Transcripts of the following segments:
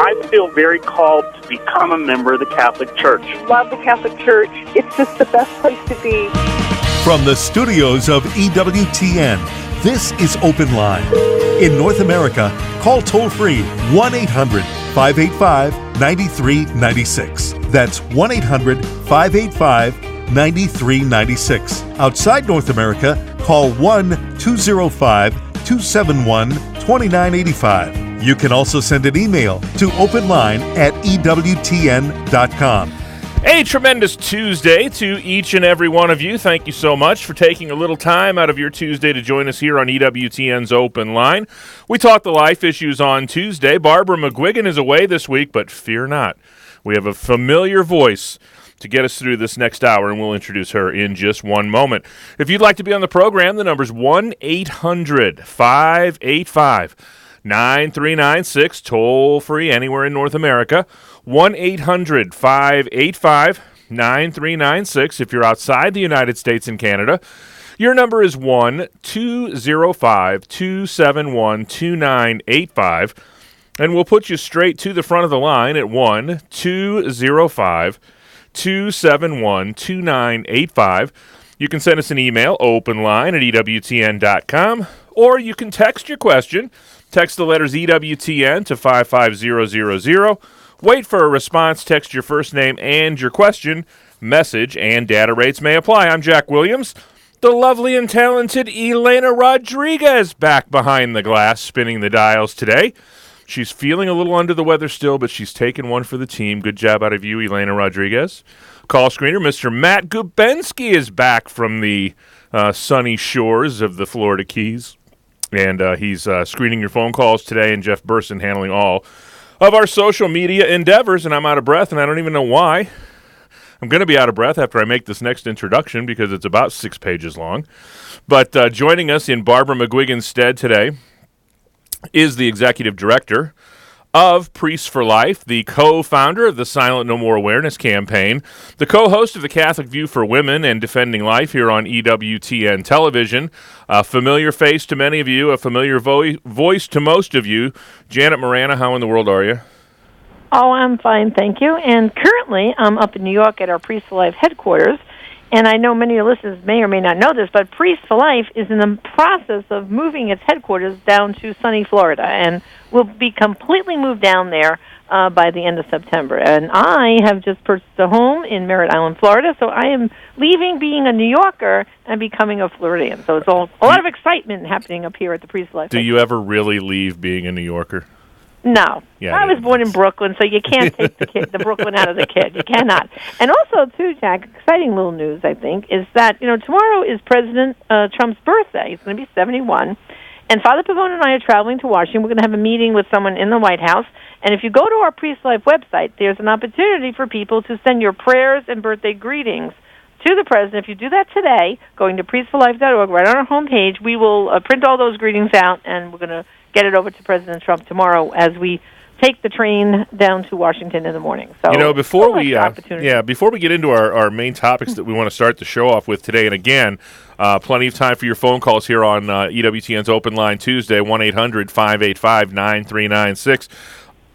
I feel very called to become a member of the Catholic Church. Love the Catholic Church. It's just the best place to be. From the studios of EWTN, this is Open Line. In North America, call toll-free 1-800-585-9396. That's 1-800-585-9396. Outside North America, call 1-205-271-2985. You can also send an email to openline@ewtn.com. A tremendous Tuesday to each and every one of you. Thank you so much for taking a little time out of your Tuesday to join us here on EWTN's Open Line. We talk the life issues on Tuesday. Barbara McGuigan is away this week, but fear not. We have a familiar voice to get us through this next hour, and we'll introduce her in just one moment. If you'd like to be on the program, the number's 1-800-585-9396, toll-free anywhere in North America. 1-800-585-9396 if you're outside the United States and Canada. Your number is 1-205-271-2985, and we'll put you straight to the front of the line at 1-205-271-2985. You can send us an email, openline@ewtn.com, or you can text your question. Text the letters EWTN to 55000. Wait for a response. Text your first name and your question. Message and data rates may apply. I'm Jack Williams. The lovely and talented Elena Rodriguez back behind the glass, spinning the dials today. She's feeling a little under the weather still, but she's taken one for the team. Good job out of you, Elena Rodriguez. Call screener, Mr. Matt Gubensky is back from the sunny shores of the Florida Keys. And he's screening your phone calls today, and Jeff Burson handling all of our social media endeavors. And I'm out of breath, and I don't even know why. I'm going to be out of breath after I make this next introduction because it's about 6 pages long. But joining us in Barbara McGuigan's stead today is the executive director of Priests for Life, the co-founder of the Silent No More Awareness Campaign, the co-host of the Catholic View for Women and Defending Life here on EWTN Television, a familiar face to many of you, a familiar voice to most of you. Janet Morana, how in the world are you? Oh, I'm fine, thank you. And currently, I'm up in New York at our Priests for Life headquarters. And I know many of your listeners may or may not know this, but Priests for Life is in the process of moving its headquarters down to sunny Florida, and will be completely moved down there by the end of September. And I have just purchased a home in Merritt Island, Florida, so I am leaving being a New Yorker and becoming a Floridian. So it's a lot of excitement happening up here at the Priests for Life. Do you ever really leave being a New Yorker? No. Yeah, I was born in Brooklyn, so you can't take the Brooklyn out of the kid. You cannot. And also, too, Jack, exciting little news, I think, is that, tomorrow is President Trump's birthday. He's going to be 71. And Father Pavone and I are traveling to Washington. We're going to have a meeting with someone in the White House. And if you go to our Priest Life website, there's an opportunity for people to send your prayers and birthday greetings to the President. If you do that today, going to priestforlife.org, right on our homepage, we will print all those greetings out, and we're going to get it over to President Trump tomorrow as we take the train down to Washington in the morning. So, before we get into our main topics that we want to start the show off with today, and again, plenty of time for your phone calls here on EWTN's Open Line Tuesday, 1-800-585-9396.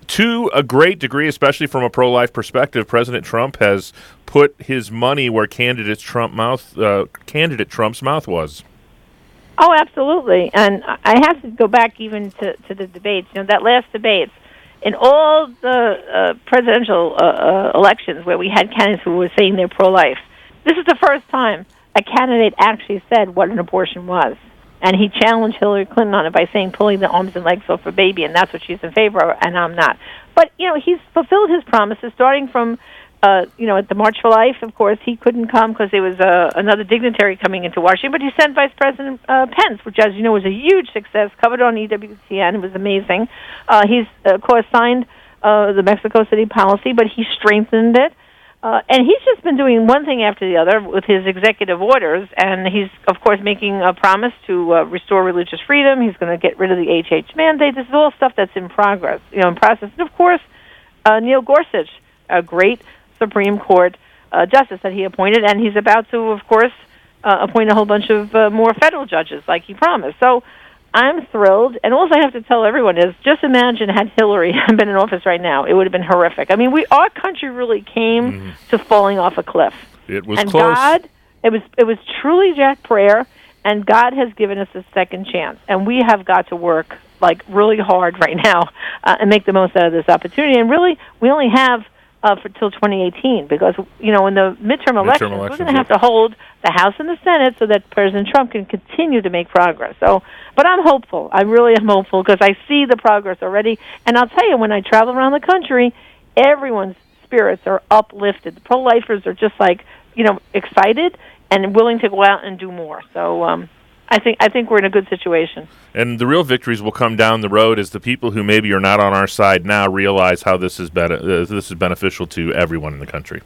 To a great degree, especially from a pro-life perspective, President Trump has put his money where candidate Trump's mouth was. Oh, absolutely. And I have to go back even to the debates. That last debate, in all the presidential elections where we had candidates who were saying they're pro-life, this is the first time a candidate actually said what an abortion was. And he challenged Hillary Clinton on it by saying pulling the arms and legs off a baby, and that's what she's in favor of, and I'm not. But, he's fulfilled his promises, starting from, at the March for Life. Of course, he couldn't come because there was another dignitary coming into Washington, but he sent Vice President Pence, which, as you know, was a huge success, covered on EWTN. It was amazing. He's, of course, signed the Mexico City policy, but he strengthened it. And he's just been doing one thing after the other with his executive orders, and he's, of course, making a promise to restore religious freedom. He's going to get rid of the HH mandate. This is all stuff that's in progress, in process. And, of course, Neil Gorsuch, a great Supreme Court justice that he appointed, and he's about to, of course, appoint a whole bunch of more federal judges like he promised. So I'm thrilled, and all I have to tell everyone is just imagine had Hillary been in office right now, it would have been horrific. I mean, our country really came to falling off a cliff. It was and close. God, it was truly Jack prayer, and God has given us a second chance, and we have got to work like really hard right now and make the most out of this opportunity. And really, we only have for till 2018 because in the midterm elections we're going to have to hold the House and the Senate so that President Trump can continue to make progress. So, but I'm hopeful. I really am hopeful because I see the progress already. And I'll tell you, when I travel around the country, everyone's spirits are uplifted. The pro-lifers are just like excited and willing to go out and do more. So I think we're in a good situation. And the real victories will come down the road as the people who maybe are not on our side now realize how this is beneficial to everyone in the country.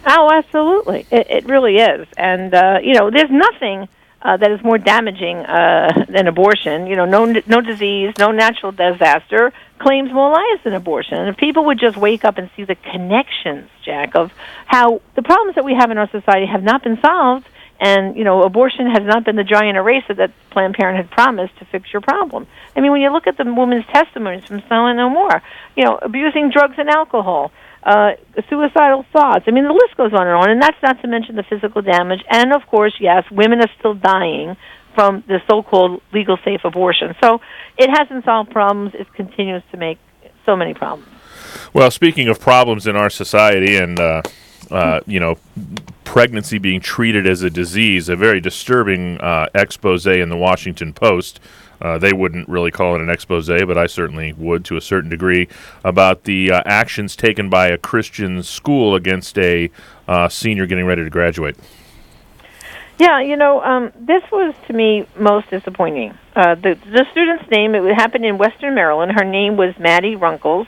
Oh, absolutely. It really is. And, there's nothing that is more damaging than abortion. No disease, no natural disaster claims more lives than abortion. And if people would just wake up and see the connections, Jack, of how the problems that we have in our society have not been solved, and, abortion has not been the giant eraser that Planned Parenthood promised to fix your problem. I mean, when you look at the woman's testimonies from Silent No More, abusing drugs and alcohol, suicidal thoughts. I mean, the list goes on, and that's not to mention the physical damage. And, of course, yes, women are still dying from the so-called legal safe abortion. So it hasn't solved problems. It continues to make so many problems. Well, speaking of problems in our society and, pregnancy being treated as a disease, a very disturbing expose in the Washington Post. They wouldn't really call it an expose, but I certainly would to a certain degree, about the actions taken by a Christian school against a senior getting ready to graduate. Yeah, this was, to me, most disappointing. The student's name, it happened in Western Maryland. Her name was Maddie Runkles,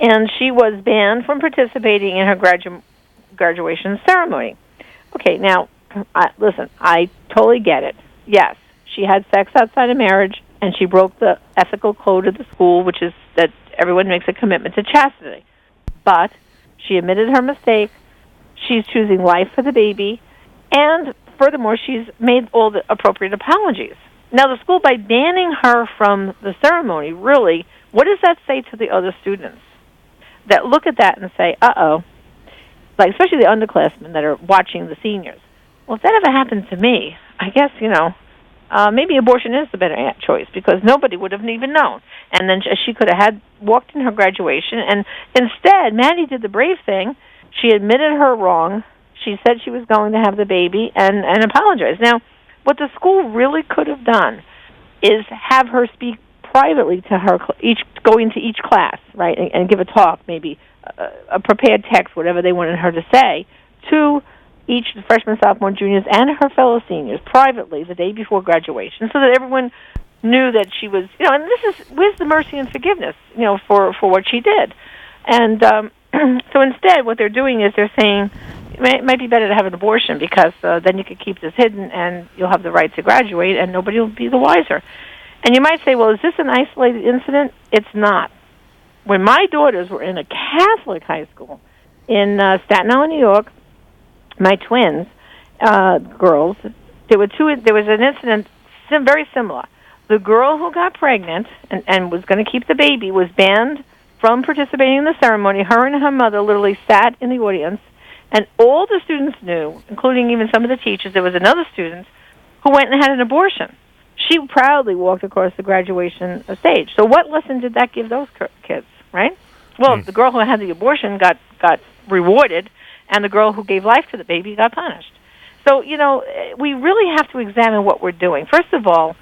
and she was banned from participating in her graduation ceremony. Okay, now, listen, I totally get it. Yes, she had sex outside of marriage, and she broke the ethical code of the school, which is that everyone makes a commitment to chastity. But she admitted her mistake. She's choosing life for the baby, and furthermore, she's made all the appropriate apologies. Now, the school, by banning her from the ceremony, really, what does that say to the other students that look at that and say, uh-oh, like especially the underclassmen that are watching the seniors? Well, if that ever happened to me, I guess, maybe abortion is the better choice because nobody would have even known. And then she could have walked in her graduation, and instead, Maddie did the brave thing. She admitted her wrong. She said she was going to have the baby and apologized. Now, what the school really could have done is have her speak privately to her, go into each class, right, and give a talk, maybe a prepared text, whatever they wanted her to say, to each freshman, sophomore, juniors, and her fellow seniors privately the day before graduation, so that everyone knew that she was, and this is with the mercy and forgiveness, for what she did. And so instead, what they're doing is they're saying it might be better to have an abortion because then you could keep this hidden and you'll have the right to graduate and nobody will be the wiser. And you might say, well, is this an isolated incident? It's not. When my daughters were in a Catholic high school in Staten Island, New York, my twins, girls, there was an incident very similar. The girl who got pregnant and was going to keep the baby was banned from participating in the ceremony. Her and her mother literally sat in the audience, and all the students knew, including even some of the teachers, there was another student who went and had an abortion. She proudly walked across the graduation stage. So what lesson did that give those kids, right? Well, the girl who had the abortion got rewarded, and the girl who gave life to the baby got punished. So, we really have to examine what we're doing. First of all,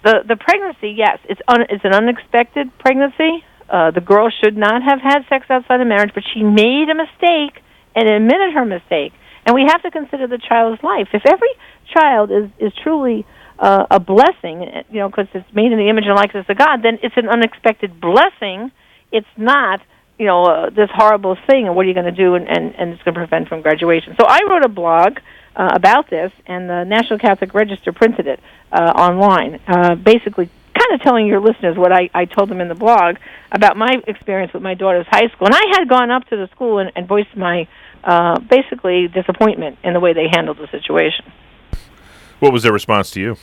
the pregnancy, yes, it's an unexpected pregnancy. The girl should not have had sex outside of marriage, but she made a mistake and admitted her mistake. And we have to consider the child's life. If every child is truly a blessing, because it's made in the image and likeness of God, then it's an unexpected blessing. It's not, this horrible thing, and what are you going to do, and it's going to prevent from graduation. So I wrote a blog about this, and the National Catholic Register printed it online, basically kind of telling your listeners what I told them in the blog about my experience with my daughter's high school. And I had gone up to the school and voiced my, basically, disappointment in the way they handled the situation. What was their response to you?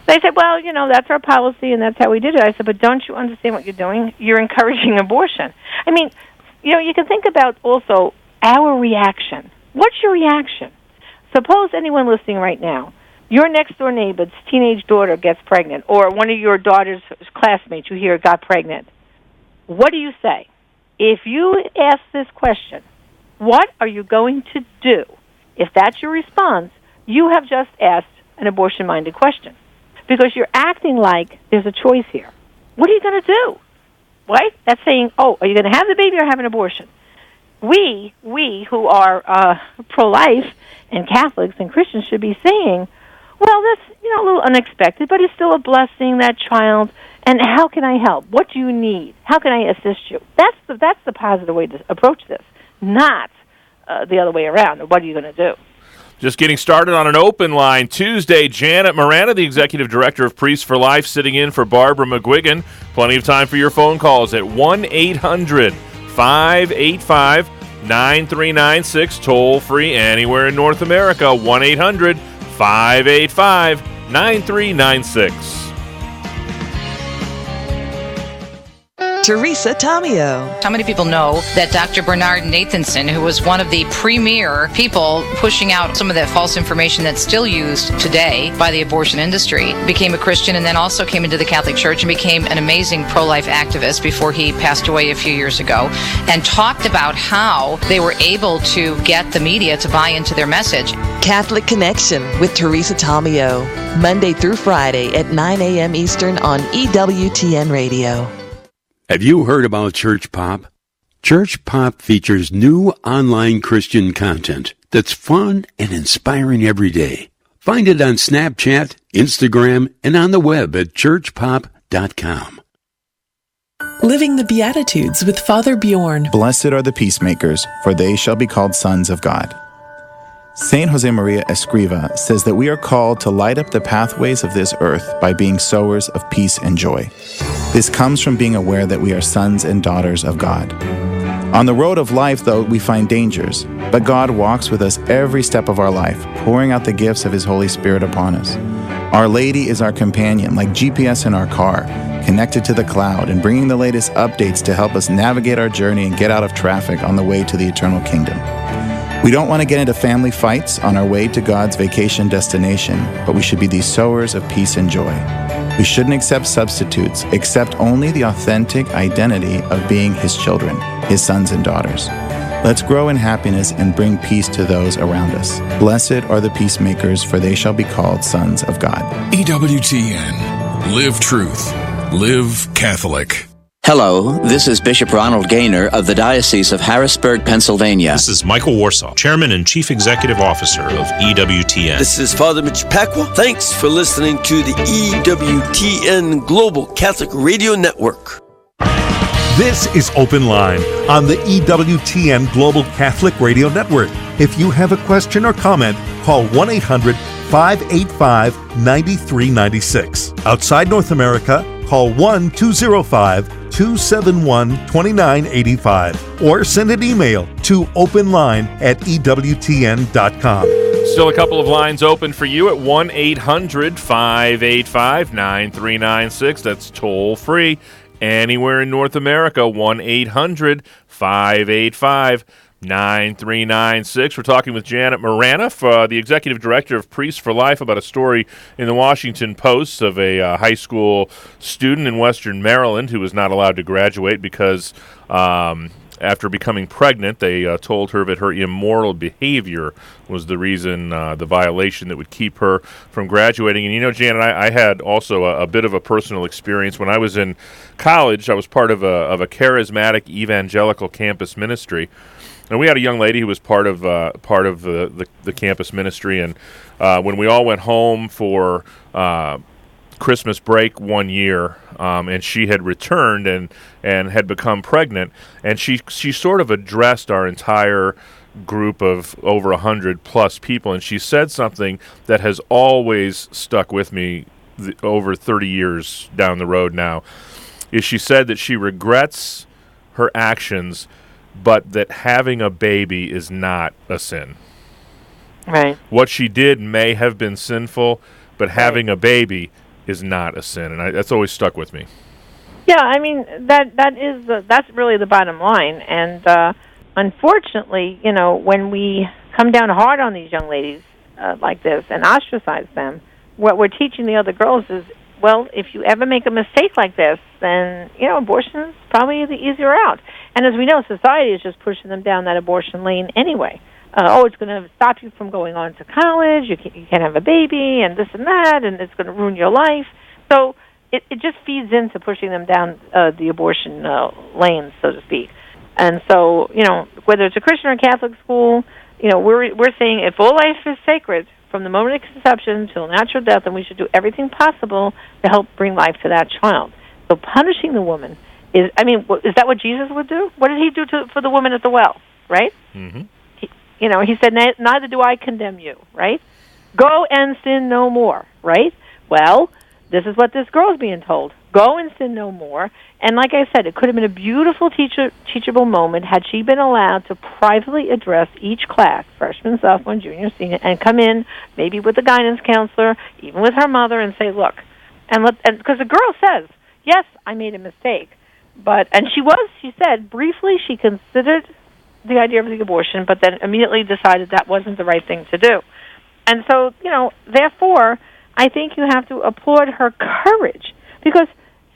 They said, well, that's our policy and that's how we did it. I said, but don't you understand what you're doing? You're encouraging abortion. I mean, you can think about also our reaction. What's your reaction? Suppose anyone listening right now, your next-door neighbor's teenage daughter gets pregnant, or one of your daughter's classmates you hear got pregnant. What do you say? If you ask this question, what are you going to do? If that's your response, you have just asked an abortion-minded question, because you're acting like there's a choice here. What are you going to do? Right? That's saying, are you going to have the baby or have an abortion? We who are pro-life and Catholics and Christians should be saying, well, that's a little unexpected, but it's still a blessing, that child. And how can I help? What do you need? How can I assist you? That's the positive way to approach this, not the other way around. What are you going to do? Just getting started on an open line Tuesday. Janet Morana, the Executive Director of Priests for Life, sitting in for Barbara McGuigan. Plenty of time for your phone calls at 1-800-585-9396. Toll free anywhere in North America. 1-800-585-9396. Teresa Tomeo. How many people know that Dr. Bernard Nathanson, who was one of the premier people pushing out some of that false information that's still used today by the abortion industry, became a Christian and then also came into the Catholic Church and became an amazing pro-life activist before he passed away a few years ago, and talked about how they were able to get the media to buy into their message. Catholic Connection with Teresa Tomeo. Monday through Friday at 9 a.m. Eastern on EWTN Radio. Have you heard about Church Pop? Church Pop features new online Christian content that's fun and inspiring every day. Find it on Snapchat, Instagram, and on the web at churchpop.com. Living the Beatitudes with Father Bjorn. Blessed are the peacemakers, for they shall be called sons of God. Saint Josemaria Escriva says that we are called to light up the pathways of this earth by being sowers of peace and joy. This comes from being aware that we are sons and daughters of God. On the road of life, though, we find dangers, but God walks with us every step of our life, pouring out the gifts of His Holy Spirit upon us. Our Lady is our companion, like GPS in our car, connected to the cloud and bringing the latest updates to help us navigate our journey and get out of traffic on the way to the eternal kingdom. We don't want to get into family fights on our way to God's vacation destination, but we should be these sowers of peace and joy. We shouldn't accept substitutes, accept only the authentic identity of being His children, His sons and daughters. Let's grow in happiness and bring peace to those around us. Blessed are the peacemakers, for they shall be called sons of God. EWTN. Live truth. Live Catholic. Hello, this is Bishop Ronald Gaynor of the Diocese of Harrisburg, Pennsylvania. This is Michael Warsaw, Chairman and Chief Executive Officer of EWTN. This is Father Mitch Pacwa. Thanks for listening to the EWTN Global Catholic Radio Network. This is Open Line on the EWTN Global Catholic Radio Network. If you have a question or comment, call 1-800-585-9396. Outside North America, call 1-205-271-2985 or send an email to openline@ewtn.com. Still a couple of lines open for you at 1-800-585-9396. That's toll free anywhere in North America. 1-800-585-9396. We're talking with Janet Morana, the Executive Director of Priests for Life, about a story in the Washington Post of a high school student in Western Maryland who was not allowed to graduate because after becoming pregnant, they told her that her immoral behavior was the reason, the violation that would keep her from graduating. And Janet, I had also a bit of a personal experience. When I was in college, I was part of a charismatic evangelical campus ministry. And we had a young lady who was part of the campus ministry, and when we all went home for Christmas break one year, and she had returned and had become pregnant, and she sort of addressed our entire group of over 100 plus people, and she said something that has always stuck with me over 30 years down the road now. Is she said that she regrets her actions, but that having a baby is not a sin. Right. What she did may have been sinful, but having a baby is not a sin, and that's always stuck with me. Yeah, I mean that's really the bottom line, and unfortunately, when we come down hard on these young ladies like this and ostracize them, what we're teaching the other girls is, well, if you ever make a mistake like this, then abortion is probably the easier out. And as we know, society is just pushing them down that abortion lane anyway. It's going to stop you from going on to college. You can't have a baby, and this and that, and it's going to ruin your life. So it just feeds into pushing them down the abortion lane, so to speak. And so, whether it's a Christian or Catholic school, we're saying if all life is sacred from the moment of conception till natural death, then we should do everything possible to help bring life to that child. So punishing the woman is that what Jesus would do? What did he do for the woman at the well, right? Mm-hmm. He said, neither do I condemn you, right? Go and sin no more, right? Well, this is what this girl's being told. Go and sin no more. And like I said, it could have been a beautiful teachable moment had she been allowed to privately address each class, freshman, sophomore, junior, senior, and come in maybe with a guidance counselor, even with her mother, and say, look, and because the girl says, yes, I made a mistake. She said, briefly she considered the idea of the abortion, but then immediately decided that wasn't the right thing to do. And so, therefore, I think you have to applaud her courage, because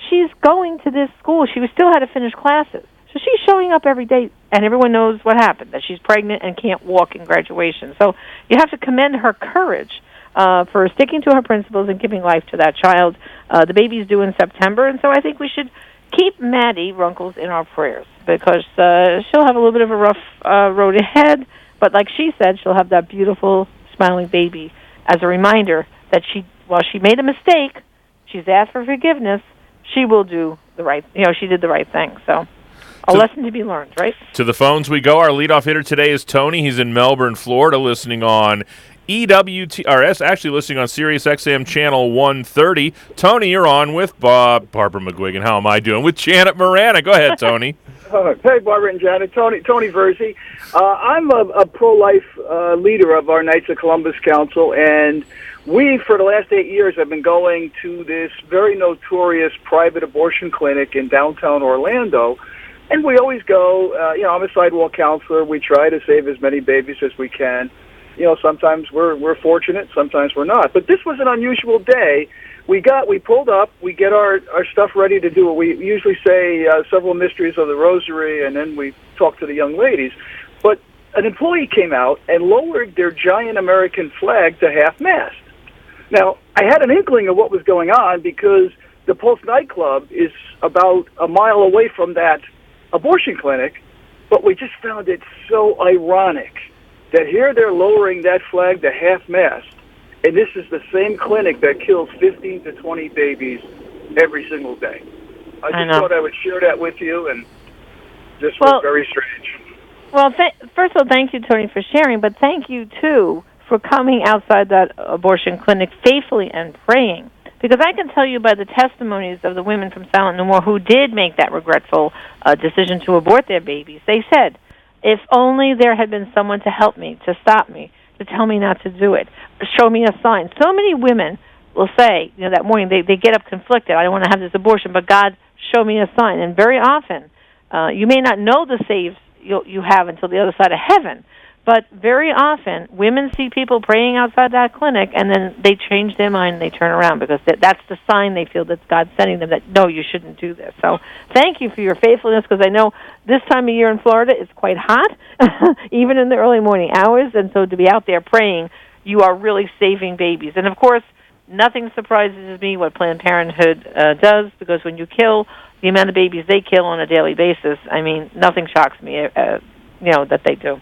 she's going to this school. She still had to finish classes. So she's showing up every day, and everyone knows what happened, that she's pregnant and can't walk in graduation. So you have to commend her courage for sticking to her principles and giving life to that child. The baby's due in September, and so I think we should keep Maddie Runkles in our prayers, because she'll have a little bit of a rough road ahead, but like she said, she'll have that beautiful, smiling baby as a reminder that while she made a mistake, she's asked for forgiveness, she will do the right, she did the right thing. So a lesson to be learned, right? To the phones we go. Our leadoff hitter today is Tony. He's in Melbourne, Florida, listening on EWTRS, actually listening on Sirius XM channel 130. Tony, you're on with Barbara McGuigan. How am I doing? With Janet Morana. Go ahead, Tony. Hey, Barbara and Janet. Tony Verzi. I'm a pro-life leader of our Knights of Columbus Council, and we, for the last 8 years, have been going to this very notorious private abortion clinic in downtown Orlando. And we always go, I'm a sidewalk counselor. We try to save as many babies as we can. Sometimes we're fortunate, sometimes we're not. But this was an unusual day. We pulled up, we get our stuff ready to do what we usually say, several mysteries of the rosary, and then we talk to the young ladies. But an employee came out and lowered their giant American flag to half-mast. Now, I had an inkling of what was going on because the Pulse nightclub is about a mile away from that abortion clinic, but we just found it so ironic that here they're lowering that flag to half-mast, and this is the same clinic that kills 15 to 20 babies every single day. I just thought I would share that with you, and this was very strange. Well, first of all, thank you, Tony, for sharing, but thank you, too, for coming outside that abortion clinic faithfully and praying. Because I can tell you by the testimonies of the women from Silent No More who did make that regretful decision to abort their babies, they said, if only there had been someone to help me, to stop me, to tell me not to do it, show me a sign. So many women will say, that morning they get up conflicted, I don't want to have this abortion, but God, show me a sign. And very often, you may not know the saves you have until the other side of heaven, but very often, women see people praying outside that clinic, and then they change their mind and they turn around because that's the sign they feel that God's sending them that, no, you shouldn't do this. So thank you for your faithfulness, because I know this time of year in Florida it's quite hot, even in the early morning hours, and so to be out there praying, you are really saving babies. And, of course, nothing surprises me what Planned Parenthood does, because when you kill the amount of babies they kill on a daily basis, nothing shocks me, that they do.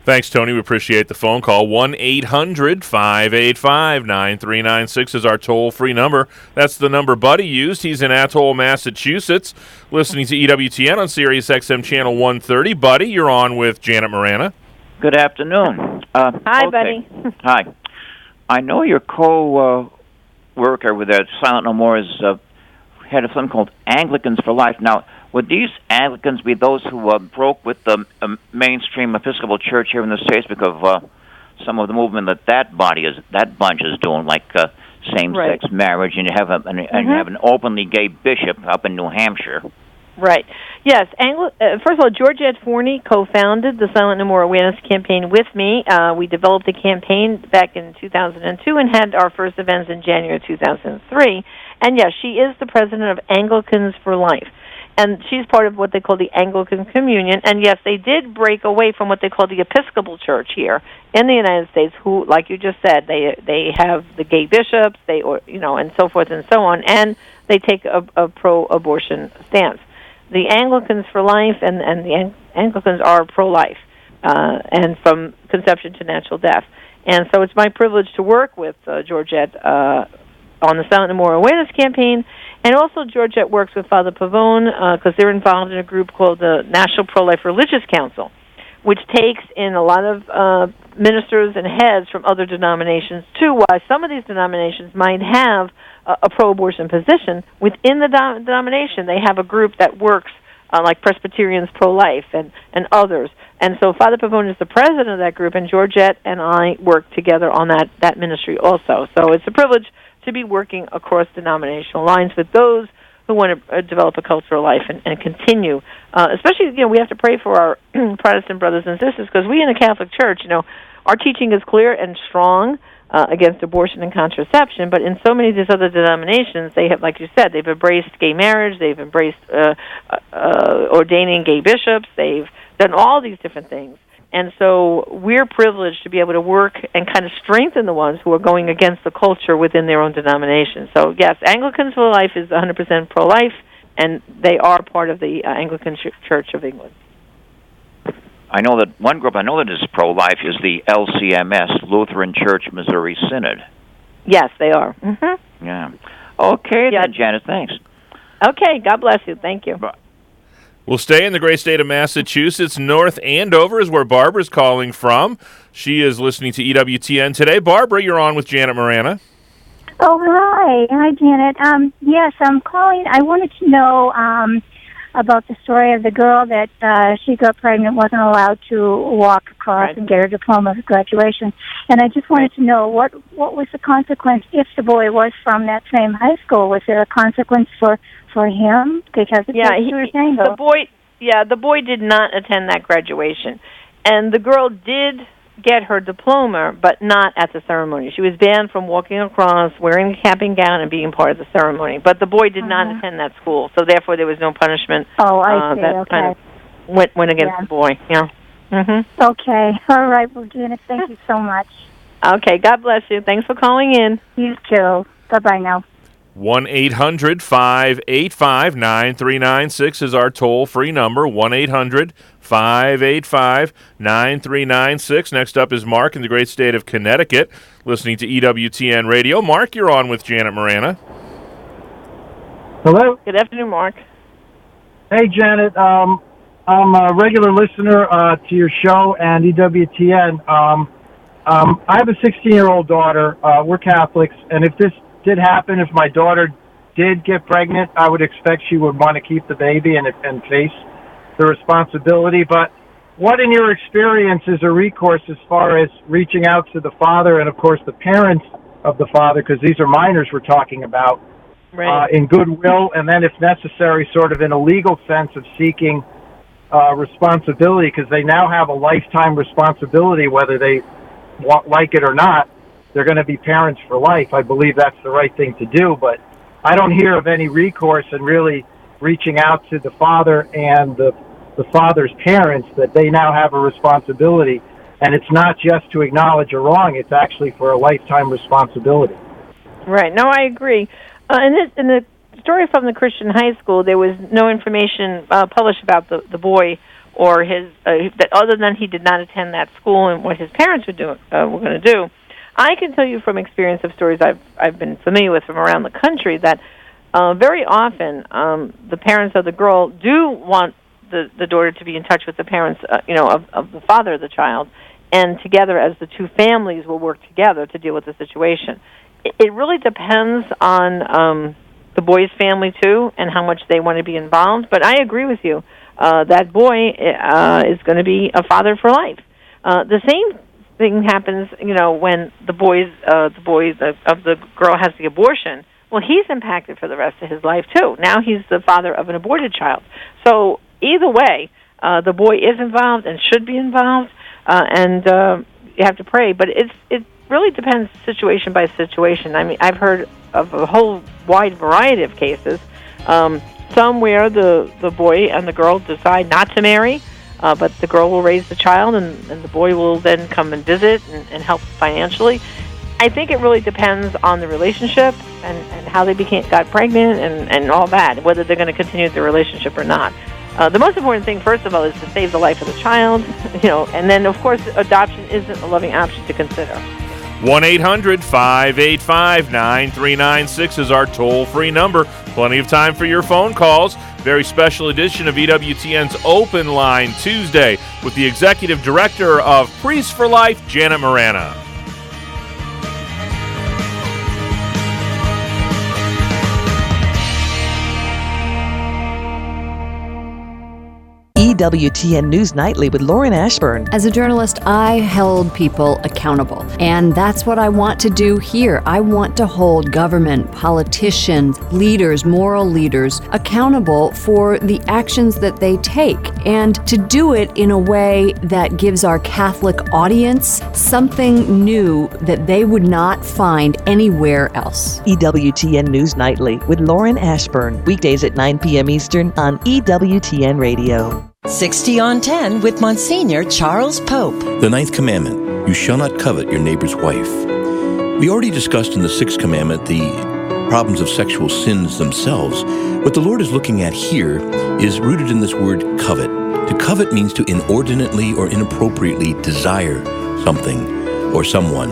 Thanks, Tony. We appreciate the phone call. 1-800-585-9396 is our toll-free number. That's the number Buddy used. He's in Atoll, Massachusetts, listening to EWTN on Sirius XM Channel 130. Buddy, you're on with Janet Morana. Good afternoon. Hi, Buddy. Hi. I know your co-worker with Silent No More is head of something called Anglicans for Life. Now, would these Anglicans be those who broke with the mainstream Episcopal Church here in the States because of some of the movement that bunch is doing, like same-sex marriage, and you have an openly gay bishop up in New Hampshire. Right. Yes. First of all, Georgette Forney co-founded the Silent No More Awareness Campaign with me. We developed the campaign back in 2002 and had our first events in January 2003. And yes, she is the president of Anglicans for Life. And she's part of what they call the Anglican Communion. And yes, they did break away from what they call the Episcopal Church here in the United States, who, like you just said, they have the gay bishops, and so forth and so on, and they take a pro-abortion stance. The Anglicans for Life and the Anglicans are pro-life, and from conception to natural death. And so it's my privilege to work with Georgette on the Silent No More Awareness Campaign, and also Georgette works with Father Pavone because they're involved in a group called the National Pro-Life Religious Council, which takes in a lot of ministers and heads from other denominations too. While some of these denominations might have a pro-abortion position, within the denomination they have a group that works like Presbyterians Pro-Life and others. And so Father Pavone is the president of that group, and Georgette and I work together on that ministry also. So it's a privilege to be working across denominational lines with those who want to develop a cultural life and continue. Especially, we have to pray for our Protestant brothers and sisters, because we in the Catholic Church, our teaching is clear and strong against abortion and contraception, but in so many of these other denominations, they have, like you said, they've embraced gay marriage, they've embraced ordaining gay bishops, they've done all these different things. And so we're privileged to be able to work and kind of strengthen the ones who are going against the culture within their own denomination. So, yes, Anglicans for Life is 100% pro-life, and they are part of the Anglican Church of England. I know that one group that is pro-life is the LCMS, Lutheran Church Missouri Synod. Yes, they are. Mm-hmm. Yeah. Okay, then, Janet, thanks. Okay, God bless you. Thank you. Bye. We'll stay in the great state of Massachusetts. North Andover is where Barbara's calling from. She is listening to EWTN today. Barbara, you're on with Janet Morana. Oh, hi. Hi, Janet. Yes, I'm calling. I wanted to know about the story of the girl that she got pregnant, wasn't allowed to walk across and get her diploma of graduation. And I just wanted to know what was the consequence if the boy was from that same high school? Was there a consequence for him because of the boy did not attend that graduation, and the girl did get her diploma, but not at the ceremony. She was banned from walking across, wearing a cap and gown, and being part of the ceremony. But the boy did not attend that school, so therefore there was no punishment. Oh, I see. That kind of went against the boy. Yeah. Mm-hmm. Okay. All right. Well, Janet, thank you so much. Okay. God bless you. Thanks for calling in. You too. Bye-bye now. 1-800-585-9396 is our toll-free number, 1-800-585-9396. Next up is Mark in the great state of Connecticut, listening to EWTN Radio. Mark, you're on with Janet Morana. Hello? Good afternoon, Mark. Hey, Janet. I'm a regular listener to your show and EWTN. I have a 16-year-old daughter. We're Catholics, and if this did happen, if my daughter did get pregnant, I would expect she would want to keep the baby and face the responsibility. But what, in your experience, is a recourse as far as reaching out to the father and, of course, the parents of the father, because these are minors we're talking about, in goodwill, and then, if necessary, sort of in a legal sense of seeking responsibility, because they now have a lifetime responsibility, whether they like it or not. They're going to be parents for life. I believe that's the right thing to do, but I don't hear of any recourse in really reaching out to the father and the father's parents that they now have a responsibility, and it's not just to acknowledge a wrong, it's actually for a lifetime responsibility. Right. No, I agree. In the story from the Christian high school, there was no information published about the boy or his that other than he did not attend that school and what his parents were going to do. I can tell you from experience of stories I've been familiar with from around the country that very often the parents of the girl do want the daughter to be in touch with the parents, of the father of the child, and together as the two families will work together to deal with the situation. It really depends on the boy's family too and how much they want to be involved. But I agree with you. That boy is going to be a father for life. The same thing happens, when the girl has the abortion. Well, he's impacted for the rest of his life too. Now he's the father of an aborted child. So either way, the boy is involved and should be involved, and you have to pray. But it really depends situation by situation. I mean, I've heard of a whole wide variety of cases. Some where the boy and the girl decide not to marry, but the girl will raise the child, and the boy will then come and visit and help financially. I think it really depends on the relationship and how they got pregnant and all that, whether they're going to continue the relationship or not. The most important thing, first of all, is to save the life of the child, and then, of course, adoption isn't a loving option to consider. 1-800-585-9396 is our toll-free number. Plenty of time for your phone calls. Very special edition of EWTN's Open Line Tuesday with the Executive Director of Priests for Life, Janet Morana. EWTN News Nightly with Lauren Ashburn. As a journalist, I held people accountable, and that's what I want to do here. I want to hold government, politicians, leaders, moral leaders accountable for the actions that they take, and to do it in a way that gives our Catholic audience something new that they would not find anywhere else. EWTN News Nightly with Lauren Ashburn. Weekdays at 9 p.m. Eastern on EWTN Radio. 60 on 10 with Monsignor Charles Pope. The ninth commandment, you shall not covet your neighbor's wife. We already discussed in the sixth commandment the problems of sexual sins themselves. What the Lord is looking at here is rooted in this word covet. To covet means to inordinately or inappropriately desire something or someone.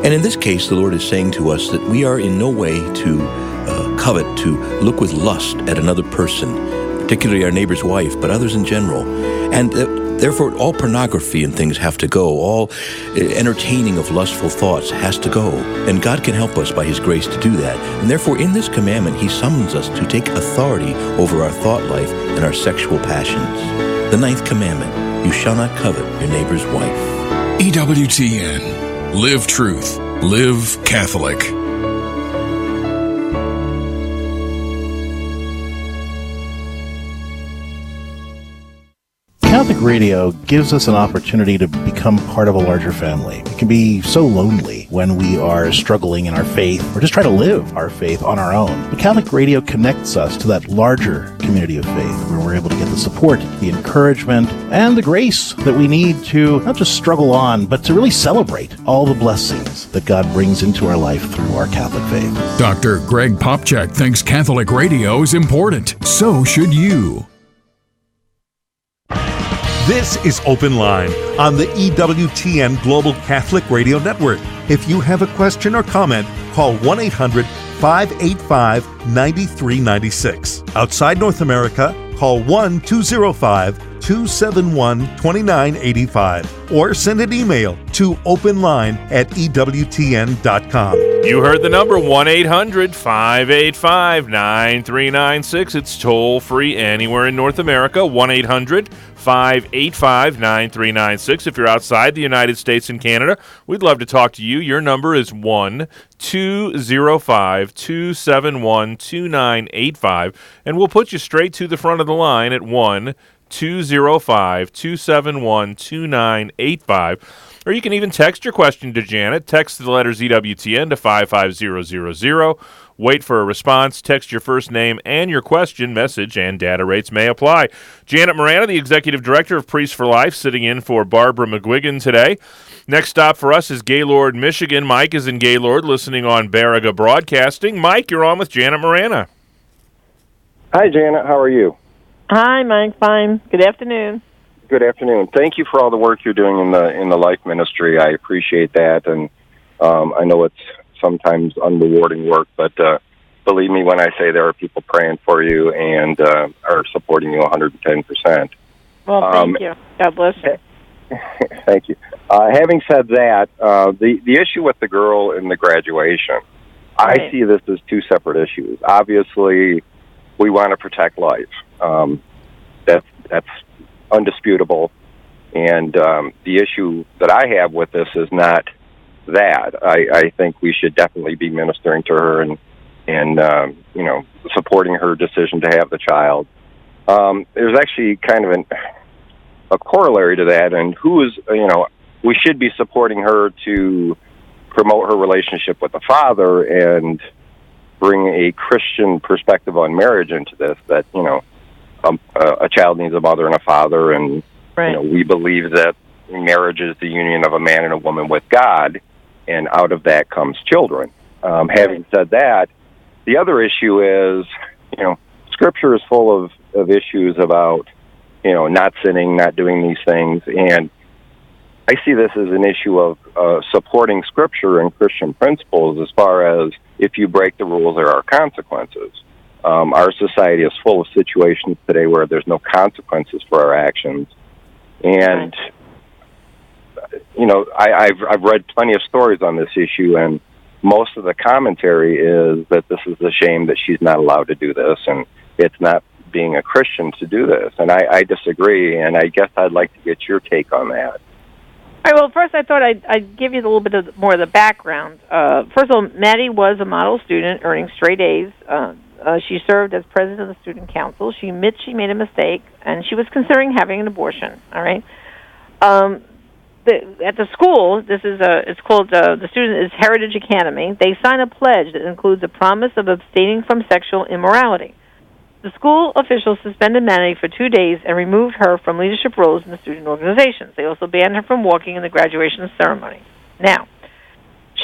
And in this case, the Lord is saying to us that we are in no way to covet, to look with lust at another person, particularly our neighbor's wife, but others in general. And therefore, all pornography and things have to go. All entertaining of lustful thoughts has to go. And God can help us by His grace to do that. And therefore, in this commandment, He summons us to take authority over our thought life and our sexual passions. The ninth commandment, you shall not covet your neighbor's wife. EWTN. Live truth. Live Catholic. Catholic radio gives us an opportunity to become part of a larger family. It can be so lonely when we are struggling in our faith or just try to live our faith on our own. But Catholic radio connects us to that larger community of faith where we're able to get the support, the encouragement, and the grace that we need to not just struggle on, but to really celebrate all the blessings that God brings into our life through our Catholic faith. Dr. Greg Popchak thinks Catholic radio is important. So should you. This is Open Line on the EWTN Global Catholic Radio Network. If you have a question or comment, call 1-800-585-9396. Outside North America, call 1-205-271-2985 or send an email to openline@ewtn.com. You heard the number, 1-800-585-9396. It's toll-free anywhere in North America, 1-800-585-9396. If you're outside the United States and Canada, we'd love to talk to you. Your number is 1-205-271-2985, and we'll put you straight to the front of the line at 1-205-271-2985. Or you can even text your question to Janet. Text the letters EWTN to 55000. Wait for a response. Text your first name and your question. Message and data rates may apply. Janet Morana, the Executive Director of Priests for Life, sitting in for Barbara McGuigan today. Next stop for us is Gaylord, Michigan. Mike is in Gaylord, listening on Baraga Broadcasting. Mike, you're on with Janet Morana. Hi, Janet. How are you? Hi, Mike. Fine. Good afternoon. Good afternoon. Thank you for all the work you're doing in the life ministry. I appreciate that, and I know it's sometimes unrewarding work, but believe me when I say there are people praying for you and are supporting you 110%. Well, thank you. God bless you. Thank you. Having said that, the issue with the girl in the graduation, right. I see this as two separate issues. Obviously, we want to protect life. That's undisputable. And the issue that I have with this is not that. I think we should definitely be ministering to her and supporting her decision to have the child. There's actually kind of a corollary to that, and we should be supporting her to promote her relationship with the father and bring a Christian perspective on marriage into this, that, a child needs a mother and a father, and, we believe that marriage is the union of a man and a woman with God, and out of that comes children. Having said that, the other issue is, Scripture is full of issues about, not sinning, not doing these things, and I see this as an issue of supporting Scripture and Christian principles as far as if you break the rules, there are consequences. Our society is full of situations today where there's no consequences for our actions. And, I've read plenty of stories on this issue, and most of the commentary is that this is a shame that she's not allowed to do this, and it's not being a Christian to do this. And I disagree, and I guess I'd like to get your take on that. All right, well, first I thought I'd give you a little bit more of the background. First of all, Maddie was a model student earning straight A's. She served as president of the student council. She admits she made a mistake, and she was considering having an abortion, all right? At the school, it's called, the student is Heritage Academy. They sign a pledge that includes a promise of abstaining from sexual immorality. The school officials suspended Maddie for 2 days and removed her from leadership roles in the student organizations. They also banned her from walking in the graduation ceremony. Now,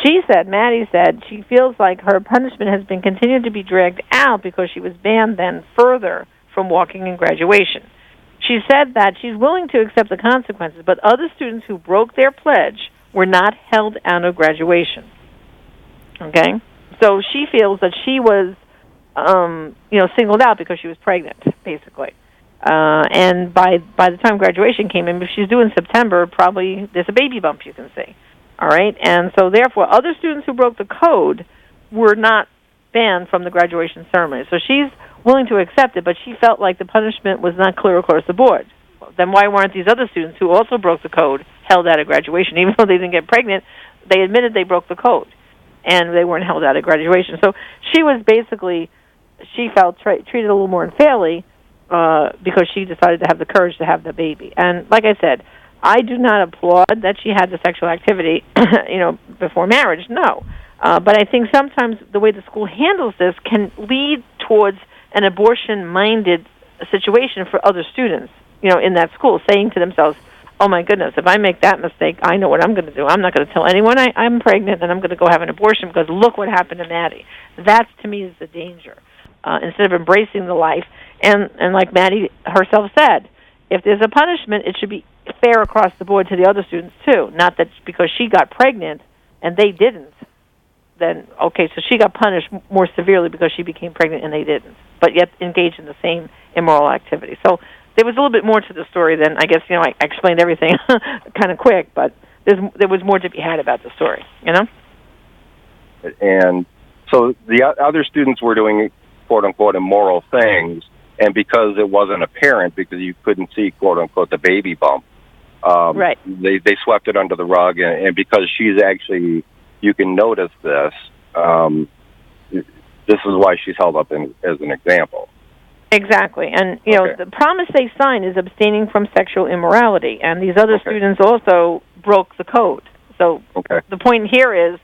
Maddie said, she feels like her punishment has been continued to be dragged out because she was banned then further from walking in graduation. She said that she's willing to accept the consequences, but other students who broke their pledge were not held out of graduation. Okay? So she feels that she was singled out because she was pregnant, basically. And by the time graduation came in, if she's due in September, probably there's a baby bump you can see. All right? And so therefore, other students who broke the code were not banned from the graduation ceremony. So she's willing to accept it, but she felt like the punishment was not clear across the board. Then why weren't these other students who also broke the code held out of graduation? Even though they didn't get pregnant, they admitted they broke the code, and they weren't held out of graduation. So she was basically, she felt treated a little more unfairly because she decided to have the courage to have the baby. And like I said, I do not applaud that she had the sexual activity, before marriage. No, but I think sometimes the way the school handles this can lead towards an abortion-minded situation for other students, in that school, saying to themselves, oh, my goodness, if I make that mistake, I know what I'm going to do. I'm not going to tell anyone I'm pregnant, and I'm going to go have an abortion because look what happened to Maddie. That, to me, is the danger. Instead of embracing the life, and like Maddie herself said, if there's a punishment, it should be fair across the board to the other students, too. Not that because she got pregnant and they didn't, then, okay, so she got punished more severely because she became pregnant and they didn't, but yet engaged in the same immoral activity. So there was a little bit more to the story than, I guess, I explained everything kind of quick, but there was more to be had about the story, And so the other students were doing, quote-unquote, immoral things, and because it wasn't apparent, because you couldn't see, quote-unquote, the baby bump, right. They swept it under the rug, and because she's actually, you can notice this, this is why she's held up as an example. Exactly. And, the promise they sign is abstaining from sexual immorality, and these other students also broke the code. So the point here is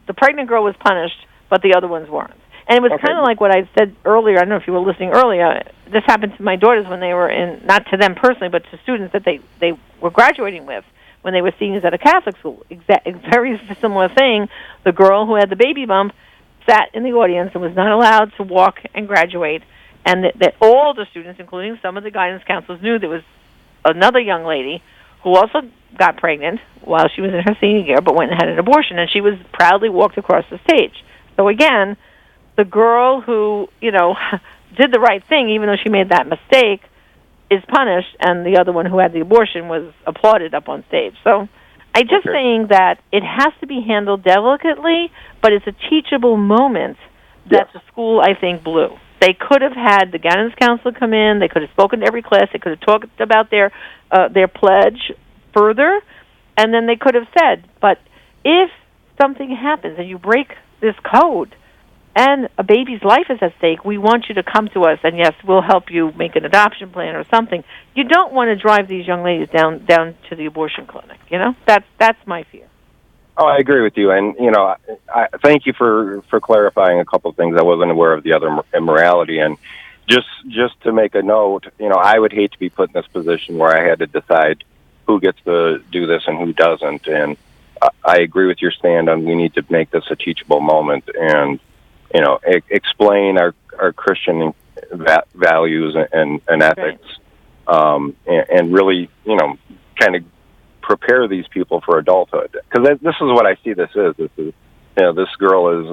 the pregnant girl was punished, but the other ones weren't. And it was kind of like what I said earlier. I don't know if you were listening earlier. This happened to my daughters when they were not to them personally, but to students that they were graduating with when they were seniors at a Catholic school. Very similar thing. The girl who had the baby bump sat in the audience and was not allowed to walk and graduate, and that all the students, including some of the guidance counselors, knew there was another young lady who also got pregnant while she was in her senior year, but went and had an abortion, and she was proudly walked across the stage. So again, the girl who, did the right thing, even though she made that mistake, is punished, and the other one who had the abortion was applauded up on stage. So I'm just saying that it has to be handled delicately, but it's a teachable moment that the school, I think, blew. They could have had the guidance counselor come in. They could have spoken to every class. They could have talked about their pledge, further, and then they could have said, but if something happens and you break this code and a baby's life is at stake, we want you to come to us, and yes, we'll help you make an adoption plan or something. You don't want to drive these young ladies down to the abortion clinic. That's my fear. Oh, I agree with you, and I thank you for clarifying a couple of things. I wasn't aware of the other immorality, and just to make a note, I would hate to be put in this position where I had to decide who gets to do this and who doesn't. And I agree with your stand on we need to make this a teachable moment and explain our Christian values and ethics, and really kind of prepare these people for adulthood, because this is what I see this is. This girl is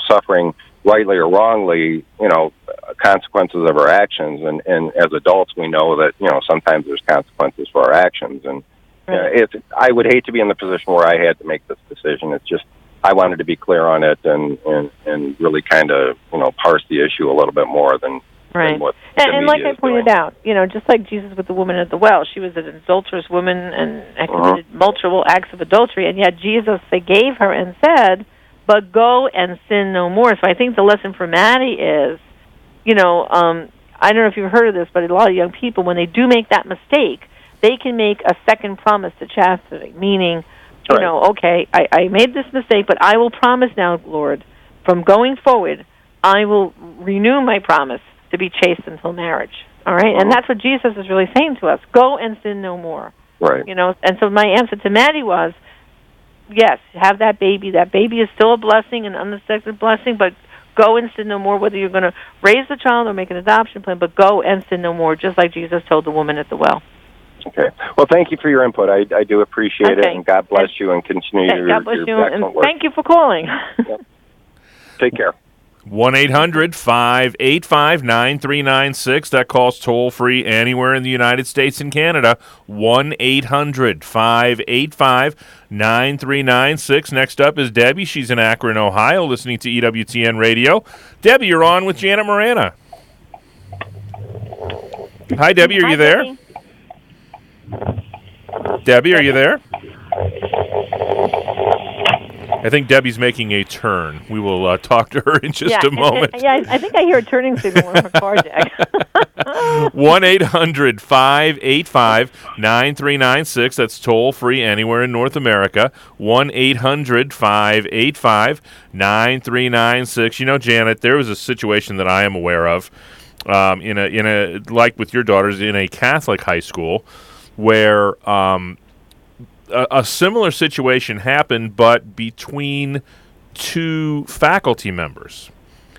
suffering, rightly or wrongly, consequences of her actions, and as adults we know that sometimes there's consequences for our actions, and I would hate to be in the position where I had to make this decision. It's just I wanted to be clear on it and really kind of parse the issue a little bit more than what and like I pointed out, just like Jesus with the woman at the well, she was an adulterous woman and committed multiple acts of adultery, and yet Jesus forgave her and said, but go and sin no more. So I think the lesson for Maddie is, I don't know if you've heard of this, but a lot of young people, when they do make that mistake, they can make a second promise to chastity, meaning, okay, I made this mistake, but I will promise now, Lord, from going forward, I will renew my promise to be chaste until marriage. All right? And that's what Jesus is really saying to us. Go and sin no more. Right. And so my answer to Maddie was, yes, have that baby. That baby is still a blessing, an unexpected blessing, but go and sin no more, whether you're going to raise the child or make an adoption plan, but go and sin no more, just like Jesus told the woman at the well. Okay. Well, thank you for your input. I do appreciate it, and God bless you and continue your excellent work. Thank you for calling. Yep. Take care. 1-800-585-9396. That call's toll-free anywhere in the United States and Canada. 1-800-585-9396. Next up is Debbie. She's in Akron, Ohio, listening to EWTN Radio. Debbie, you're on with Janet Morana. Hi, Debbie. Are you there? Debbie, are you there? I think Debbie's making a turn. We will talk to her in just a moment. I think I hear a turning signal in her car, Jack. 1-800-585-9396. That's toll-free anywhere in North America. 1-800-585-9396. Janet, there was a situation that I am aware of, in a like with your daughters, in a Catholic high school, where a similar situation happened, but between two faculty members.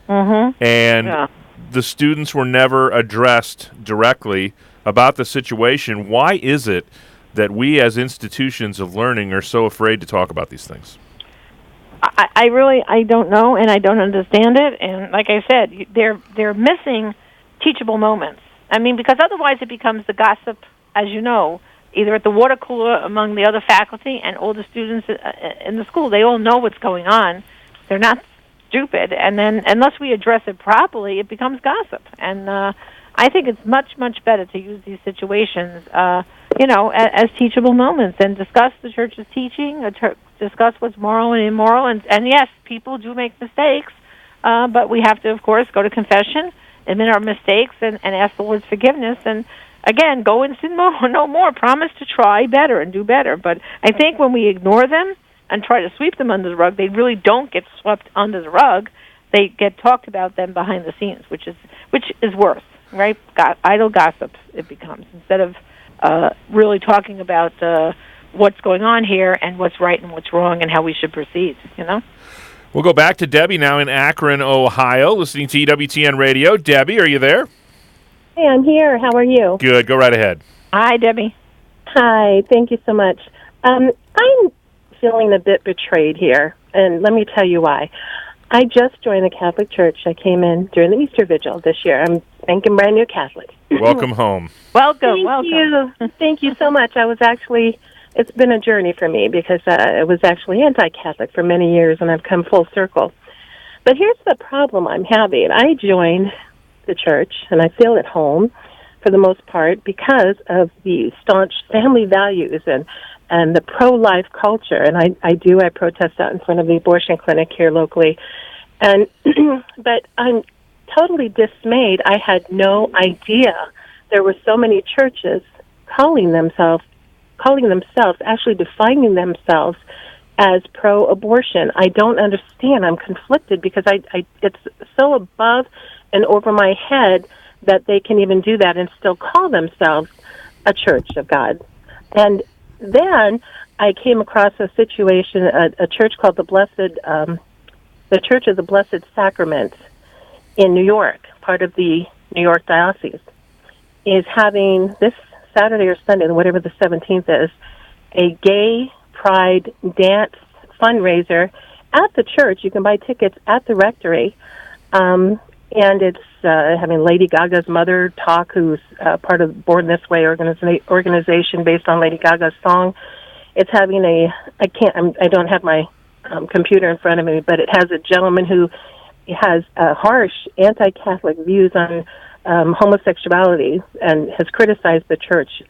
Mm-hmm. And the students were never addressed directly about the situation. Why is it that we as institutions of learning are so afraid to talk about these things? I don't know, and I don't understand it. And like I said, they're missing teachable moments. I mean, because otherwise it becomes the gossip, as you know, either at the water cooler among the other faculty and all the students in the school. They all know what's going on. They're not stupid. And then unless we address it properly, it becomes gossip. And I think it's much, much better to use these situations, as teachable moments and discuss the church's teaching, discuss what's moral and immoral. And yes, people do make mistakes, but we have to, of course, go to confession, admit our mistakes, and ask the Lord's forgiveness. And again, go and sin no more. Promise to try better and do better. But I think when we ignore them and try to sweep them under the rug, they really don't get swept under the rug. They get talked about them behind the scenes, which is worse, right? Idle gossip it becomes, instead of really talking about what's going on here and what's right and what's wrong and how we should proceed, We'll go back to Debbie now in Akron, Ohio, listening to EWTN Radio. Debbie, are you there? Hey, I'm here. How are you? Good. Go right ahead. Hi, Debbie. Hi. Thank you so much. I'm feeling a bit betrayed here, and let me tell you why. I just joined the Catholic Church. I came in during the Easter Vigil this year. I'm thanking brand new Catholic. Welcome home. Welcome. Thank you. Thank you so much. It's been a journey for me because I was actually anti-Catholic for many years, and I've come full circle. But here's the problem I'm having. I joined the church, and I feel at home. for the most part, because of the staunch family values and the pro-life culture. And I protest out in front of the abortion clinic here locally. And but I'm totally dismayed. I had no idea there were so many churches calling themselves, actually defining themselves as pro-abortion. I don't understand. I'm conflicted because it's so above and over my head that they can even do that and still call themselves a church of God. And then I came across a situation, a church called the Church of the Blessed Sacrament in New York, part of the New York Diocese, is having this Saturday or Sunday, whatever the 17th is, a gay pride dance fundraiser at the church. You can buy tickets at the rectory. And it's having Lady Gaga's mother talk, who's part of Born This Way organization based on Lady Gaga's song. It's having I don't have my computer in front of me, but it has a gentleman who has harsh anti-Catholic views on homosexuality and has criticized the church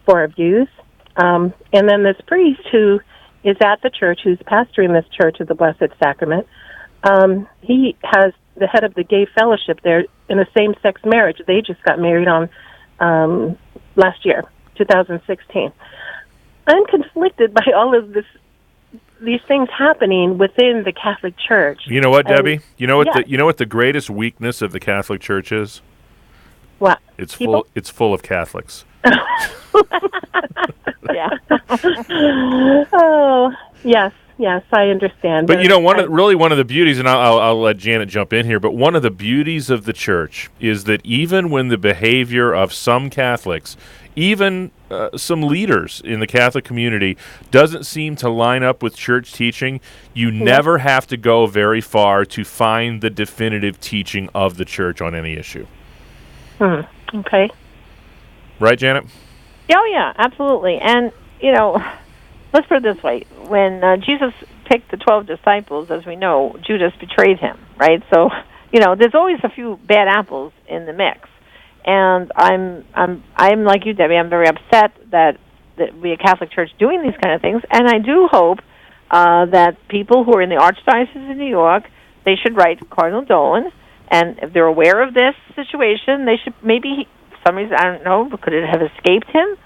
for our views. And then this priest who is at the church, who's pastoring this Church of the Blessed Sacrament, he has the head of the gay fellowship there in a same-sex marriage. They just got married on last year, 2016. I'm conflicted by all of these things happening within the Catholic Church. You know what, Debbie? You know what? Yeah. You know what the greatest weakness of the Catholic Church is? What? It's full of Catholics. Yeah. Oh, yes, I understand. But you know, one of the beauties, and I'll let Janet jump in here, but one of the beauties of the church is that even when the behavior of some Catholics, even some leaders in the Catholic community, doesn't seem to line up with church teaching, you never have to go very far to find the definitive teaching of the church on any issue. Okay. Right, Janet? Oh, yeah, absolutely. And, let's put it this way. When Jesus picked the 12 disciples, as we know, Judas betrayed him, right? So, there's always a few bad apples in the mix. And I'm like you, Debbie. I'm very upset that we, a Catholic Church, doing these kind of things. And I do hope that people who are in the Archdiocese of New York, they should write Cardinal Dolan. And if they're aware of this situation, they should maybe, for some reason, I don't know, could it have escaped him?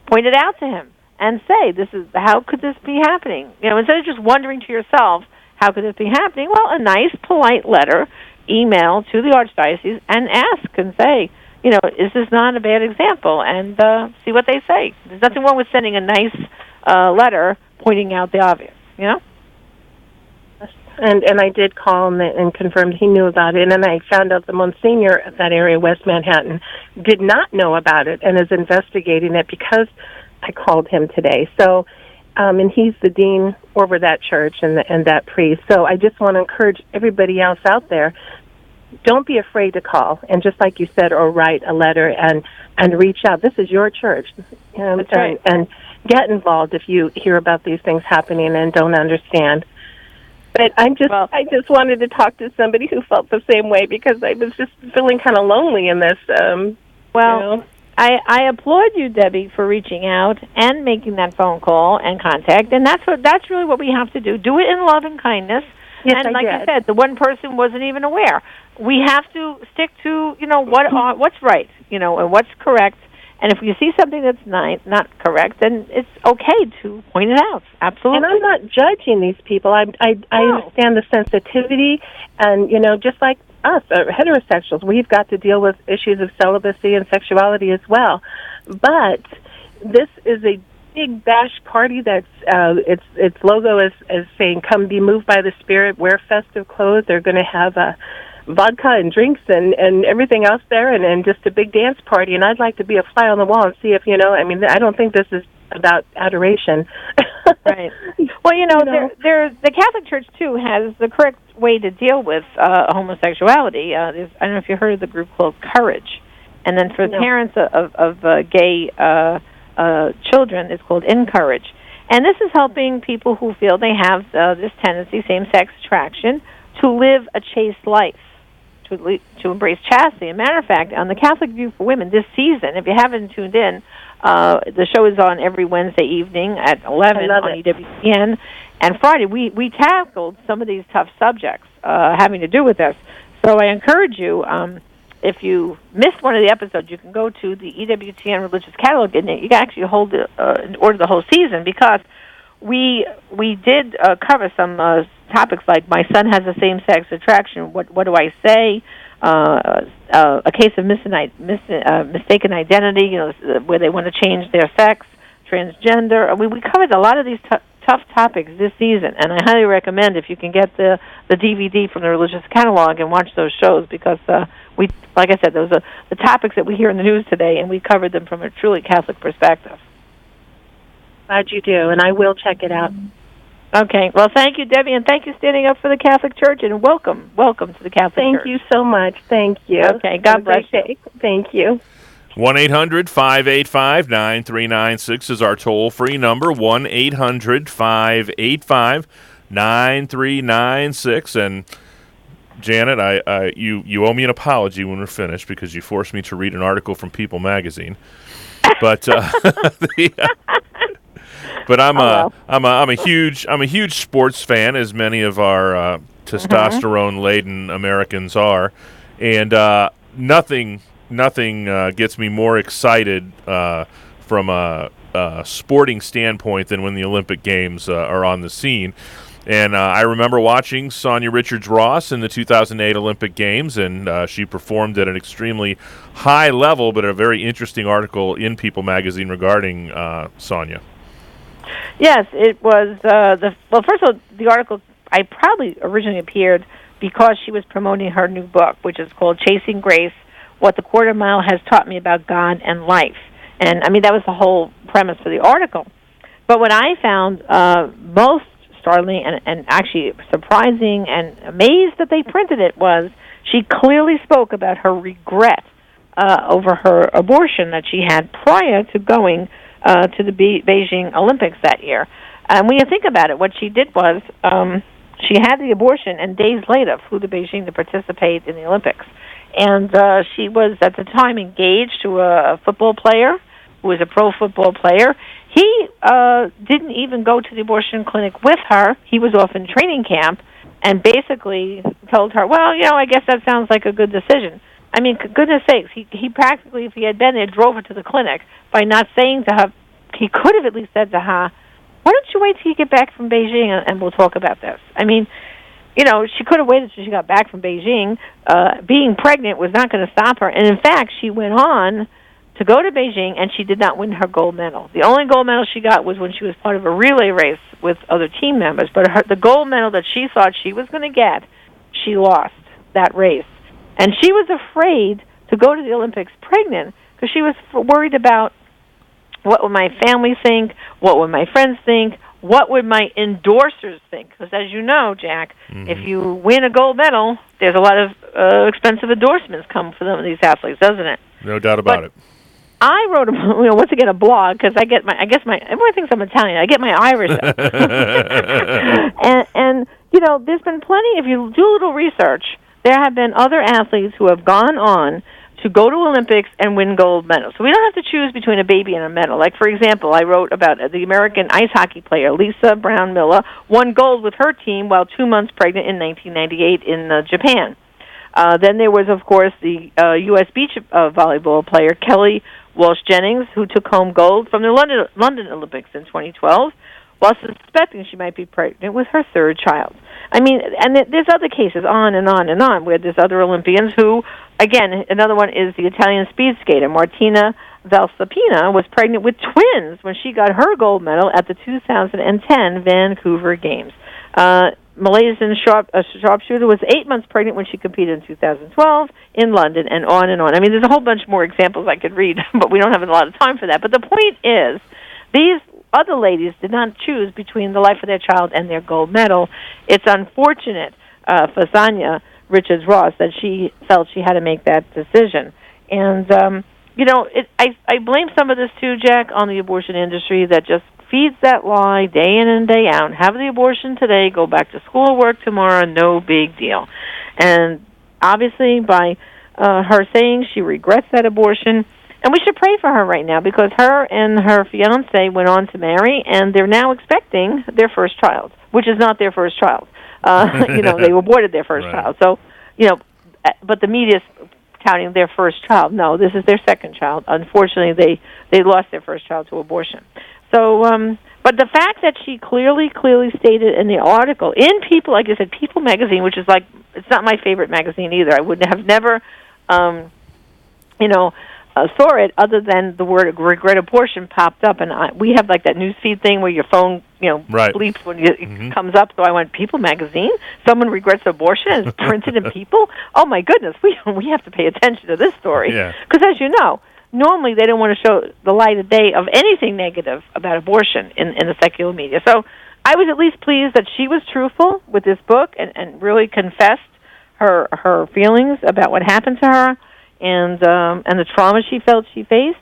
Point it out to him and say, how could this be happening? Instead of just wondering to yourself, how could this be happening? Well, a nice, polite letter, email to the Archdiocese and ask and say, is this not a bad example? And see what they say. There's nothing wrong with sending a nice letter pointing out the obvious, And I did call him and confirmed he knew about it. And then I found out the Monsignor of that area, West Manhattan, did not know about it and is investigating it because I called him today. So, and he's the dean over that church and that priest. So I just want to encourage everybody else out there, don't be afraid to call. And just like you said, or write a letter and reach out. This is your church. That's right. And get involved if you hear about these things happening and don't understand. But I just wanted to talk to somebody who felt the same way because I was just feeling kind of lonely in this. I applaud you, Debbie, for reaching out and making that phone call and contact, and that's really what we have to do. Do it in love and kindness. Yes, and like I said, the one person wasn't even aware. We have to stick to what's right, and what's correct. And if you see something that's not correct, then it's okay to point it out. Absolutely. And I'm not judging these people. I understand the sensitivity, and just like us, heterosexuals, we've got to deal with issues of celibacy and sexuality as well. But this is a big bash party that's its logo is saying, "Come be moved by the Spirit, wear festive clothes." They're going to have vodka and drinks and everything else there, and just a big dance party. And I'd like to be a fly on the wall and see if I don't think this is about adoration. Right. Well, the Catholic Church too has the correct way to deal with homosexuality. I don't know if you heard of the group called Courage, and then for parents of gay children, it's called Encourage. And this is helping people who feel they have this tendency, same-sex attraction, to live a chaste life. to embrace chastity. As a matter of fact, on the Catholic View for Women this season, if you haven't tuned in, the show is on every Wednesday evening at 11 on EWTN. And Friday, we tackled some of these tough subjects having to do with this. So I encourage you, if you missed one of the episodes, you can go to the EWTN Religious Catalog, and you can actually order the whole season, because we did cover some topics like my son has a same-sex attraction. What do I say? A case of mistaken identity, where they want to change their sex, transgender. We covered a lot of these tough topics this season, and I highly recommend if you can get the DVD from the Religious Catalog and watch those shows, because like I said, those are the topics that we hear in the news today, and we covered them from a truly Catholic perspective. Glad you do, and I will check it out. Okay. Well, thank you, Debbie, and thank you standing up for the Catholic Church, and welcome to the Catholic Church. Thank you so much. Thank you. Okay. God bless you. Thank you. 1-800-585-9396 is our toll-free number, 1-800-585-9396. And Janet, you owe me an apology when we're finished, because you forced me to read an article from People magazine. But but I'm a huge sports fan, as many of our testosterone-laden Americans are, and nothing gets me more excited from a sporting standpoint than when the Olympic Games are on the scene. And I remember watching Sonia Richards-Ross in the 2008 Olympic Games, and she performed at an extremely high level, but a very interesting article in People magazine regarding Sonia. Yes, it was. First of all, the article probably originally appeared because she was promoting her new book, which is called Chasing Grace, What the Quarter Mile Has Taught Me About God and Life. And, I mean, that was the whole premise for the article. But what I found most startling and actually surprising and amazed that they printed it was she clearly spoke about her regret over her abortion that she had prior to going to the Beijing Olympics that year. And when you think about it, what she did was she had the abortion and days later flew to Beijing to participate in the Olympics. And she was at the time engaged to a football player who was a pro football player. He didn't even go to the abortion clinic with her. He was off in training camp and basically told her, well, I guess that sounds like a good decision. I mean, goodness sakes, he practically, if he had been there, drove her to the clinic by not saying to her, he could have at least said to her, why don't you wait till you get back from Beijing and we'll talk about this. I mean, she could have waited till she got back from Beijing. Being pregnant was not going to stop her. And in fact, she went on to go to Beijing, and she did not win her gold medal. The only gold medal she got was when she was part of a relay race with other team members. But the gold medal that she thought she was going to get, she lost that race. And she was afraid to go to the Olympics pregnant because she was worried about what would my family think, what would my friends think, what would my endorsers think? Because as you know, Jack, if you win a gold medal, there's a lot of expensive endorsements come for them, these athletes, doesn't it? No doubt about it. I wrote once again a blog because everyone thinks I'm Italian. I get my Irish up. and there's been plenty. If you do a little research, there have been other athletes who have gone on to go to Olympics and win gold medals. So we don't have to choose between a baby and a medal. Like, for example, I wrote about the American ice hockey player Lisa Brown-Miller won gold with her team while 2 months pregnant in 1998 in Japan. Then there was, of course, the U.S. beach volleyball player Kelly Walsh-Jennings, who took home gold from the London Olympics in 2012, while suspecting she might be pregnant with her third child. I mean, and there's other cases on and on and on where there's other Olympians who, again, another one is the Italian speed skater Martina Valsapina was pregnant with twins when she got her gold medal at the 2010 Vancouver Games. Malaysian sharpshooter was 8 months pregnant when she competed in 2012 in London, and on and on. I mean, there's a whole bunch more examples I could read, but we don't have a lot of time for that. But the point is, these other ladies did not choose between the life of their child and their gold medal. It's unfortunate for Sonia Richards-Ross that she felt she had to make that decision. And, I blame some of this, too, Jack, on the abortion industry that just feeds that lie day in and day out. Have the abortion today, go back to school or work tomorrow, no big deal. And obviously, by her saying she regrets that abortion. And we should pray for her right now because her and her fiancé went on to marry, and they're now expecting their first child, which is not their first child. They aborted their first child. So, but the media's counting their first child. No, this is their second child. Unfortunately, they lost their first child to abortion. So, but the fact that she clearly stated in the article, in People, like I said, People magazine, which is like, it's not my favorite magazine either. I would have never, saw it other than the word regret abortion popped up, and we have like that newsfeed thing where your phone bleeps when it comes up. So I went, People magazine, someone regrets abortion, and it's printed in People. Oh my goodness, we have to pay attention to this story because as you know, normally they don't want to show the light of day of anything negative about abortion in the secular media. So I was at least pleased that she was truthful with this book and really confessed her feelings about what happened to her. And the trauma she felt she faced,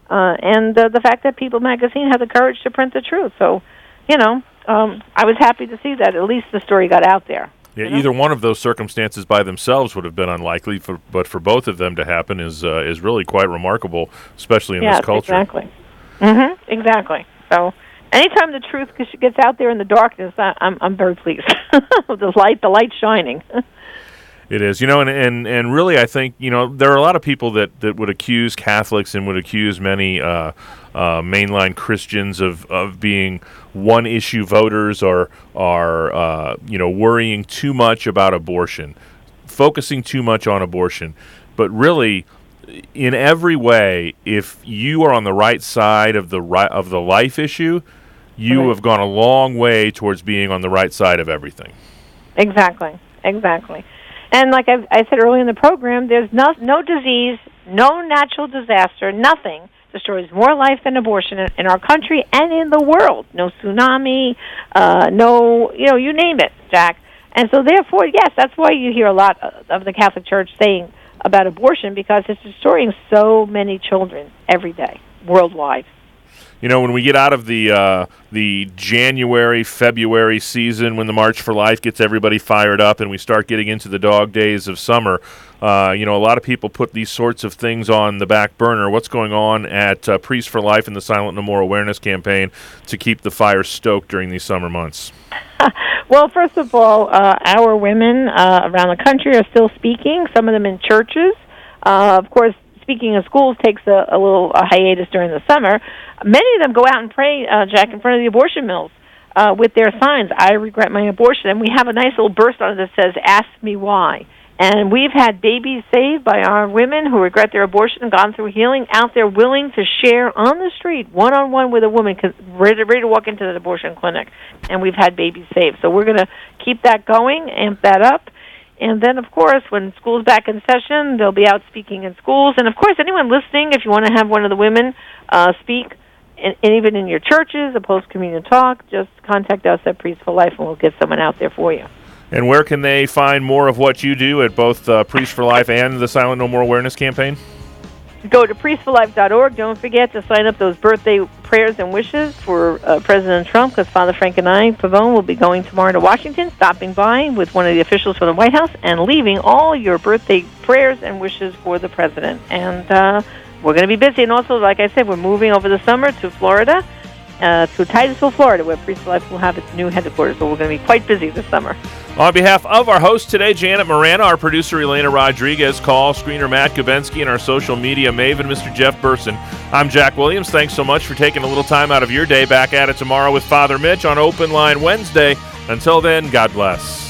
and the fact that People magazine had the courage to print the truth. So, I was happy to see that at least the story got out there. Yeah, either one of those circumstances by themselves would have been unlikely, but for both of them to happen is really quite remarkable, especially in this culture. Exactly. Exactly. So, anytime the truth gets out there in the darkness, I'm very pleased. the light shining. It is, and really, I think, there are a lot of people that would accuse Catholics and would accuse many mainline Christians of being one-issue voters or worrying too much about abortion, focusing too much on abortion. But really, in every way, if you are on the right side of the life issue, you have gone a long way towards being on the right side of everything. Exactly. And like I said earlier in the program, there's no disease, no natural disaster, nothing destroys more life than abortion in our country and in the world. No tsunami, you name it, Jack. And so therefore, yes, that's why you hear a lot of the Catholic Church saying about abortion, because it's destroying so many children every day, worldwide. When we get out of the January, February season, when the March for Life gets everybody fired up and we start getting into the dog days of summer, a lot of people put these sorts of things on the back burner. What's going on at Priests for Life and the Silent No More Awareness Campaign to keep the fire stoked during these summer months? Well, first of all, our women around the country are still speaking, some of them in churches. Of course, speaking of schools takes a little hiatus during the summer. Many of them go out and pray, Jack, in front of the abortion mills with their signs, I regret my abortion. And we have a nice little burst on it that says, ask me why. And we've had babies saved by our women who regret their abortion and gone through healing out there willing to share on the street, one-on-one with a woman, ready to walk into the abortion clinic. And we've had babies saved. So we're going to keep that going, amp that up. And then, of course, when school's back in session, they'll be out speaking in schools. And, of course, anyone listening, if you want to have one of the women speak, and even in your churches, a post-communion talk, just contact us at Priests for Life, and we'll get someone out there for you. And where can they find more of what you do at both Priests for Life and the Silent No More Awareness Campaign? Go to priestsforlife.org. Don't forget to sign up those birthday prayers and wishes for President Trump, because Father Frank and I, Pavone, will be going tomorrow to Washington, stopping by with one of the officials from the White House and leaving all your birthday prayers and wishes for the president. And we're going to be busy. And also, like I said, we're moving over the summer to Florida, to Titusville, Florida, where Priests for Life will have its new headquarters. So we're going to be quite busy this summer. On behalf of our host today, Janet Morana, our producer, Elena Rodriguez, call screener Matt Kubensky, and our social media maven, Mr. Jeff Burson, I'm Jack Williams. Thanks so much for taking a little time out of your day. Back at it tomorrow with Father Mitch on Open Line Wednesday. Until then, God bless.